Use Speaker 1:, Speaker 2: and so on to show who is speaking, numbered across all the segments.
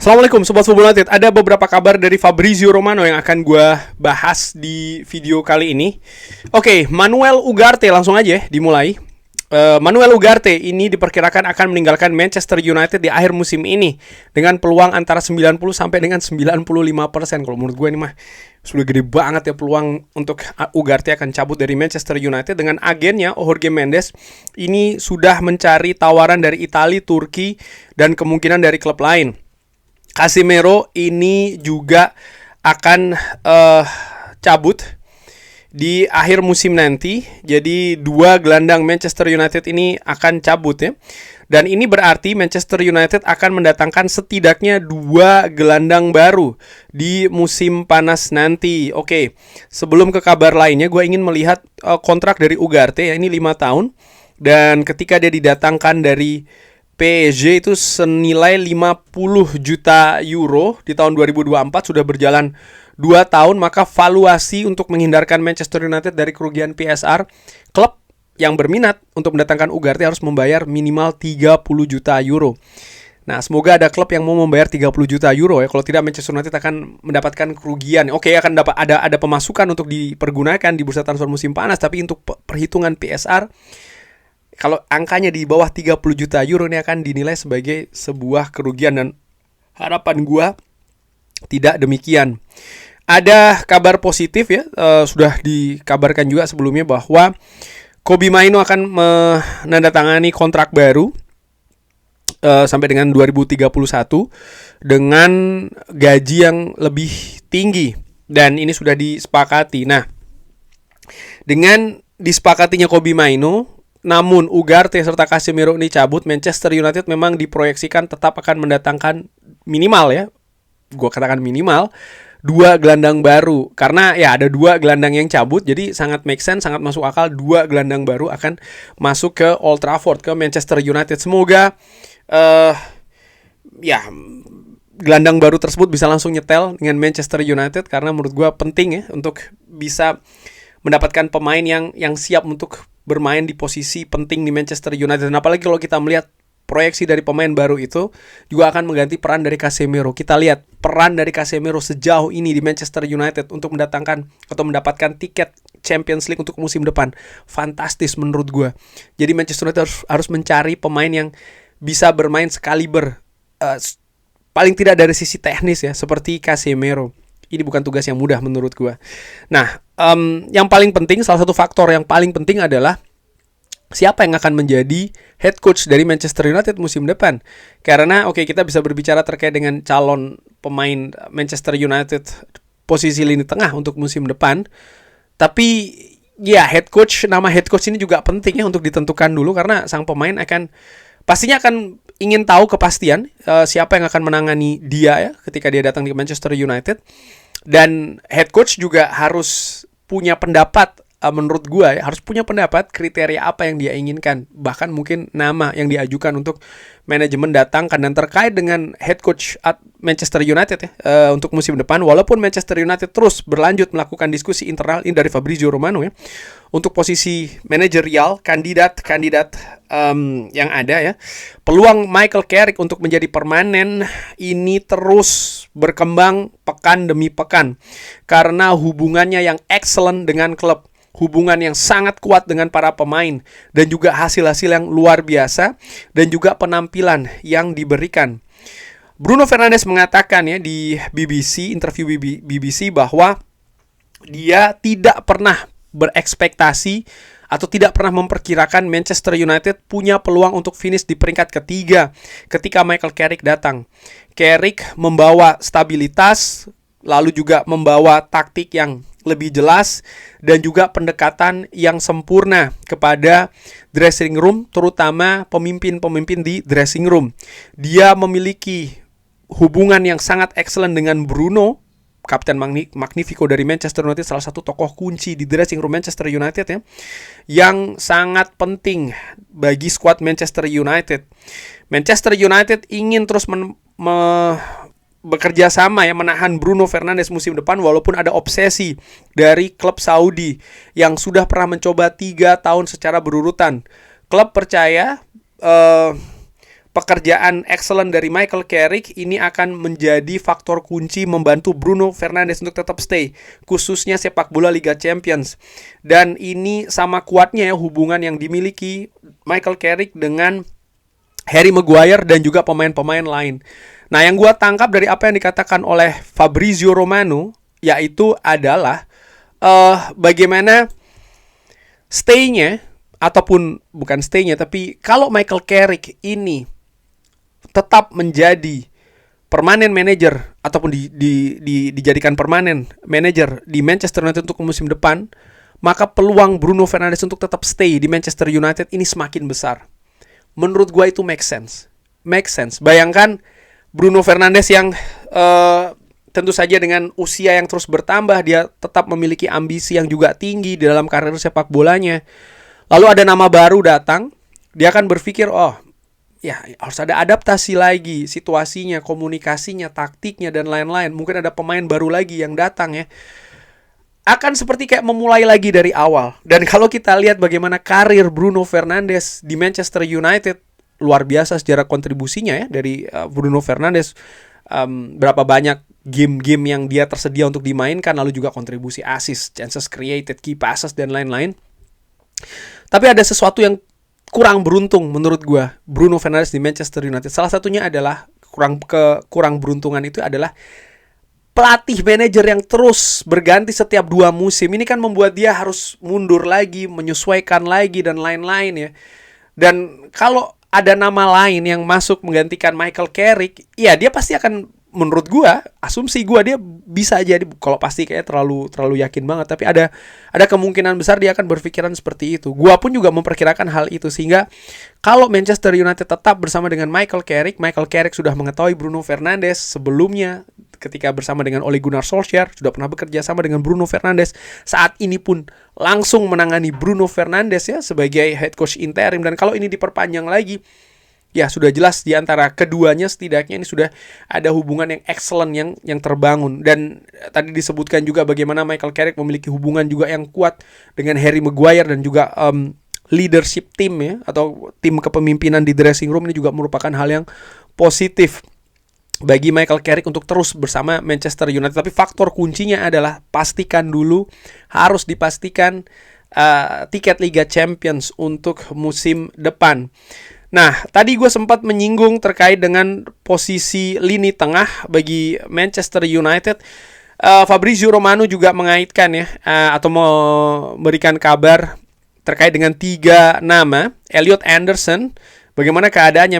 Speaker 1: Assalamualaikum Sobat Football United. Ada beberapa kabar dari Fabrizio Romano yang akan gue bahas di video kali ini. Oke, Manuel Ugarte, langsung aja dimulai. Manuel Ugarte ini diperkirakan akan meninggalkan Manchester United di akhir musim ini dengan peluang antara 90 sampai dengan 95%. Kalau menurut gue ini mah sudah gede banget ya peluang untuk Ugarte akan cabut dari Manchester United. Dengan agennya Jorge Mendes ini sudah mencari tawaran dari Italia, Turki, dan kemungkinan dari klub lain. Casemiro ini juga akan cabut di akhir musim nanti. Jadi dua gelandang Manchester United ini akan cabut ya. Dan ini berarti Manchester United akan mendatangkan setidaknya dua gelandang baru di musim panas nanti. Oke, sebelum ke kabar lainnya, gue ingin melihat kontrak dari Ugarte ya. Ini 5 tahun. Dan ketika dia didatangkan dari PSG itu senilai 50 juta euro di tahun 2024, sudah berjalan 2 tahun, maka valuasi untuk menghindarkan Manchester United dari kerugian PSR, klub yang berminat untuk mendatangkan Ugarte harus membayar minimal 30 juta euro. Nah, semoga ada klub yang mau membayar 30 juta euro ya. Kalau tidak, Manchester United akan mendapatkan kerugian. Oke, akan dapat ada pemasukan untuk dipergunakan di bursa transfer musim panas, tapi untuk perhitungan PSR, kalau angkanya di bawah 30 juta euro ini akan dinilai sebagai sebuah kerugian, dan harapan gua tidak demikian. Ada kabar positif ya, sudah dikabarkan juga sebelumnya bahwa Kobbie Mainoo akan menandatangani kontrak baru sampai dengan 2031 dengan gaji yang lebih tinggi, dan ini sudah disepakati. Nah, dengan disepakatinya Kobbie Mainoo, namun Ugarte serta Casemiro ini cabut, Manchester United memang diproyeksikan tetap akan mendatangkan minimal ya, gue katakan minimal 2 gelandang baru. Karena ya ada 2 gelandang yang cabut, jadi sangat make sense, sangat masuk akal 2 gelandang baru akan masuk ke Old Trafford, ke Manchester United. Semoga gelandang baru tersebut bisa langsung nyetel dengan Manchester United, karena menurut gue penting ya untuk bisa mendapatkan pemain yang siap untuk bermain di posisi penting di Manchester United. Dan apalagi kalau kita melihat proyeksi dari pemain baru itu juga akan mengganti peran dari Casemiro. Kita lihat peran dari Casemiro sejauh ini di Manchester United untuk mendatangkan atau mendapatkan tiket Champions League untuk musim depan. Fantastis menurut gue. Jadi Manchester United harus mencari pemain yang bisa bermain sekaliber, paling tidak dari sisi teknis ya, seperti Casemiro. Ini bukan tugas yang mudah menurut gue. Nah, yang paling penting, salah satu faktor yang paling penting adalah siapa yang akan menjadi head coach dari Manchester United musim depan. Karena kita bisa berbicara terkait dengan calon pemain Manchester United posisi lini tengah untuk musim depan. Tapi ya nama head coach ini juga penting ya untuk ditentukan dulu, karena sang pemain pastinya akan ingin tahu kepastian siapa yang akan menangani dia ya ketika dia datang di Manchester United. Dan head coach juga harus punya pendapat, menurut gue ya, harus punya pendapat kriteria apa yang dia inginkan. Bahkan mungkin nama yang diajukan untuk manajemen datangkan. Dan terkait dengan head coach at Manchester United ya, untuk musim depan, walaupun Manchester United terus berlanjut melakukan diskusi internal ini dari Fabrizio Romano ya, untuk posisi manajerial kandidat yang ada ya, peluang Michael Carrick untuk menjadi permanen ini terus berkembang pekan demi pekan, karena hubungannya yang excellent dengan klub, hubungan yang sangat kuat dengan para pemain, dan juga hasil-hasil yang luar biasa, dan juga penampilan yang diberikan. Bruno Fernandes mengatakan ya di interview BBC bahwa dia tidak pernah berekspektasi atau tidak pernah memperkirakan Manchester United punya peluang untuk finish di peringkat ketiga ketika Michael Carrick datang. Carrick membawa stabilitas, lalu juga membawa taktik yang lebih jelas, dan juga pendekatan yang sempurna kepada dressing room, terutama pemimpin-pemimpin di dressing room. Dia memiliki hubungan yang sangat excellent dengan Bruno, Kapten Magnifico dari Manchester United, salah satu tokoh kunci di dressing room Manchester United ya, yang sangat penting bagi skuad Manchester United. Manchester United ingin terus bekerja sama ya, menahan Bruno Fernandes musim depan, walaupun ada obsesi dari klub Saudi yang sudah pernah mencoba 3 tahun secara berurutan. Klub percaya pekerjaan excellent dari Michael Carrick ini akan menjadi faktor kunci membantu Bruno Fernandes untuk tetap stay, khususnya sepak bola Liga Champions. Dan ini sama kuatnya ya hubungan yang dimiliki Michael Carrick dengan Harry Maguire dan juga pemain-pemain lain. Nah, yang gue tangkap dari apa yang dikatakan oleh Fabrizio Romano yaitu adalah bagaimana stay-nya, ataupun bukan stay-nya, tapi kalau Michael Carrick ini tetap menjadi permanen manager ataupun dijadikan permanen manager di Manchester United untuk musim depan, maka peluang Bruno Fernandes untuk tetap stay di Manchester United ini semakin besar. Menurut gue itu make sense. Bayangkan Bruno Fernandes yang tentu saja dengan usia yang terus bertambah, dia tetap memiliki ambisi yang juga tinggi di dalam karir sepak bolanya. Lalu ada nama baru datang, dia akan berpikir, oh ya harus ada adaptasi lagi, situasinya, komunikasinya, taktiknya, dan lain-lain. Mungkin ada pemain baru lagi yang datang ya. Akan seperti kayak memulai lagi dari awal. Dan kalau kita lihat bagaimana karir Bruno Fernandes di Manchester United, luar biasa sejarah kontribusinya ya dari Bruno Fernandes. Berapa banyak game-game yang dia tersedia untuk dimainkan, lalu juga kontribusi assist, chances created, key passes, dan lain-lain. Tapi ada sesuatu yang kurang beruntung menurut gue Bruno Fernandes di Manchester United. Salah satunya adalah kurang beruntungan itu adalah pelatih manajer yang terus berganti setiap 2 musim. Ini kan membuat dia harus mundur lagi, menyesuaikan lagi, dan lain-lain ya. Dan kalau ada nama lain yang masuk menggantikan Michael Carrick, ya dia pasti akan, menurut gua, asumsi gua, dia bisa jadi, kalau pasti kayak terlalu yakin banget, tapi ada kemungkinan besar dia akan berpikiran seperti itu. Gua pun juga memperkirakan hal itu, sehingga kalau Manchester United tetap bersama dengan Michael Carrick sudah mengetahui Bruno Fernandes sebelumnya ketika bersama dengan Ole Gunnar Solskjaer, sudah pernah bekerja sama dengan Bruno Fernandes. Saat ini pun langsung menangani Bruno Fernandes ya sebagai head coach interim, dan kalau ini diperpanjang lagi, ya sudah jelas di antara keduanya setidaknya ini sudah ada hubungan yang excellent yang terbangun. Dan tadi disebutkan juga bagaimana Michael Carrick memiliki hubungan juga yang kuat dengan Harry Maguire dan juga leadership team ya, atau tim kepemimpinan di dressing room. Ini juga merupakan hal yang positif bagi Michael Carrick untuk terus bersama Manchester United. Tapi faktor kuncinya adalah harus dipastikan tiket Liga Champions untuk musim depan. Nah, tadi gue sempat menyinggung terkait dengan posisi lini tengah bagi Manchester United. Fabrizio Romano juga mengaitkan ya, atau memberikan kabar terkait dengan 3 nama. Elliot Anderson, bagaimana keadaannya.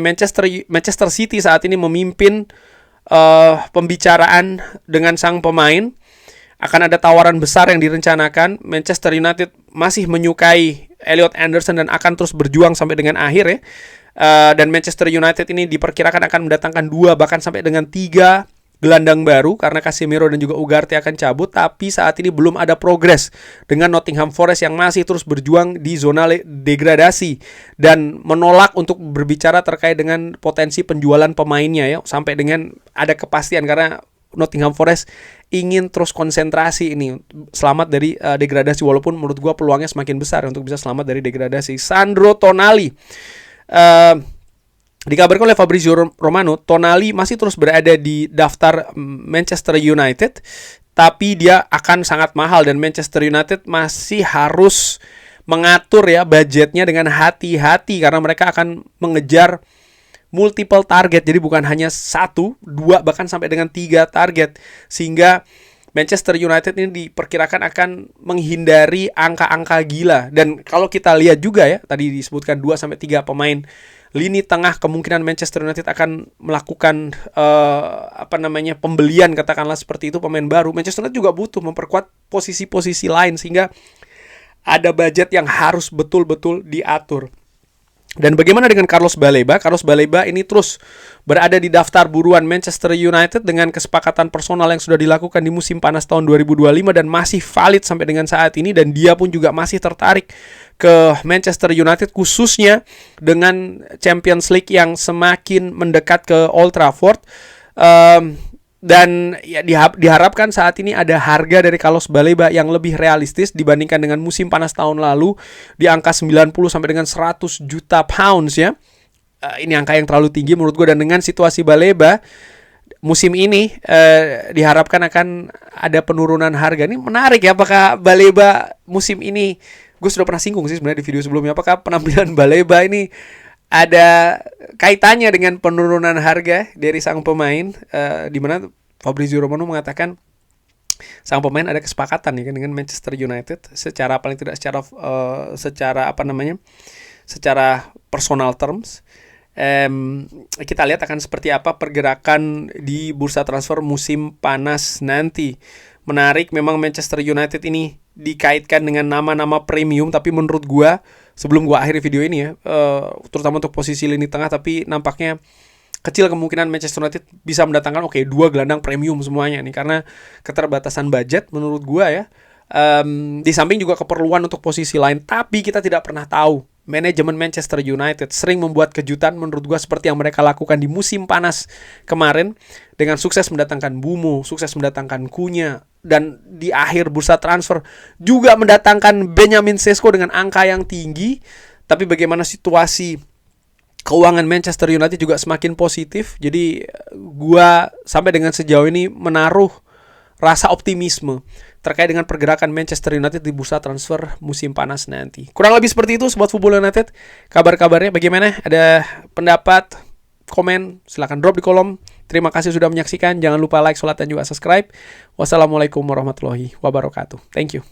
Speaker 1: Manchester City saat ini memimpin pembicaraan dengan sang pemain. Akan ada tawaran besar yang direncanakan. Manchester United masih menyukai Elliot Anderson dan akan terus berjuang sampai dengan akhir ya. Dan Manchester United ini diperkirakan akan mendatangkan 2 bahkan sampai dengan 3 gelandang baru karena Casemiro dan juga Ugarte akan cabut. Tapi saat ini belum ada progres dengan Nottingham Forest yang masih terus berjuang di zona degradasi dan menolak untuk berbicara terkait dengan potensi penjualan pemainnya ya, sampai dengan ada kepastian, karena Nottingham Forest ingin terus konsentrasi ini selamat dari degradasi, walaupun menurut gua peluangnya semakin besar untuk bisa selamat dari degradasi. Sandro Tonali, dikabarkan oleh Fabrizio Romano, Tonali masih terus berada di daftar Manchester United, tapi dia akan sangat mahal dan Manchester United masih harus mengatur ya budgetnya dengan hati-hati karena mereka akan mengejar multiple target. Jadi bukan hanya 1, 2, bahkan sampai dengan 3 target. Sehingga Manchester United ini diperkirakan akan menghindari angka-angka gila. Dan kalau kita lihat juga ya, tadi disebutkan 2-3 pemain lini tengah, kemungkinan Manchester United akan melakukan pembelian, katakanlah seperti itu, pemain baru. Manchester United juga butuh memperkuat posisi-posisi lain, sehingga ada budget yang harus betul-betul diatur. Dan bagaimana dengan Carlos Baleba? Carlos Baleba ini terus berada di daftar buruan Manchester United dengan kesepakatan personal yang sudah dilakukan di musim panas tahun 2025 dan masih valid sampai dengan saat ini, dan dia pun juga masih tertarik ke Manchester United, khususnya dengan Champions League yang semakin mendekat ke Old Trafford. Dan ya, diharapkan saat ini ada harga dari Carlos Baleba yang lebih realistis dibandingkan dengan musim panas tahun lalu di angka 90 sampai dengan 100 juta pounds ya. ini angka yang terlalu tinggi menurut gue. Dan dengan situasi Baleba musim ini diharapkan akan ada penurunan harga. Ini menarik ya, apakah Baleba musim ini, gue sudah pernah singgung sih sebenarnya di video sebelumnya, apakah penampilan Baleba ini ada kaitannya dengan penurunan harga dari sang pemain, di mana Fabrizio Romano mengatakan sang pemain ada kesepakatan nih kan dengan Manchester United secara paling tidak secara personal terms. Kita lihat akan seperti apa pergerakan di bursa transfer musim panas nanti. Menarik memang Manchester United ini dikaitkan dengan nama-nama premium, tapi menurut gua sebelum gua akhiri video ini ya, terutama untuk posisi lini tengah, tapi nampaknya kecil kemungkinan Manchester United bisa mendatangkan 2 gelandang premium semuanya nih, karena keterbatasan budget menurut gua ya. Di samping juga keperluan untuk posisi lain, tapi kita tidak pernah tahu. Manajemen Manchester United sering membuat kejutan menurut gua, seperti yang mereka lakukan di musim panas kemarin dengan sukses mendatangkan Bumo, sukses mendatangkan Cunha, dan di akhir bursa transfer juga mendatangkan Benjamin Sesko dengan angka yang tinggi. Tapi bagaimana situasi keuangan Manchester United juga semakin positif. Jadi gua sampai dengan sejauh ini menaruh rasa optimisme terkait dengan pergerakan Manchester United di bursa transfer musim panas nanti. Kurang lebih seperti itu Sobat Football United. Kabar-kabarnya bagaimana? Ada pendapat, komen, silahkan drop di kolom. Terima kasih sudah menyaksikan. Jangan lupa like, share, dan juga subscribe. Wassalamualaikum warahmatullahi wabarakatuh. Thank you.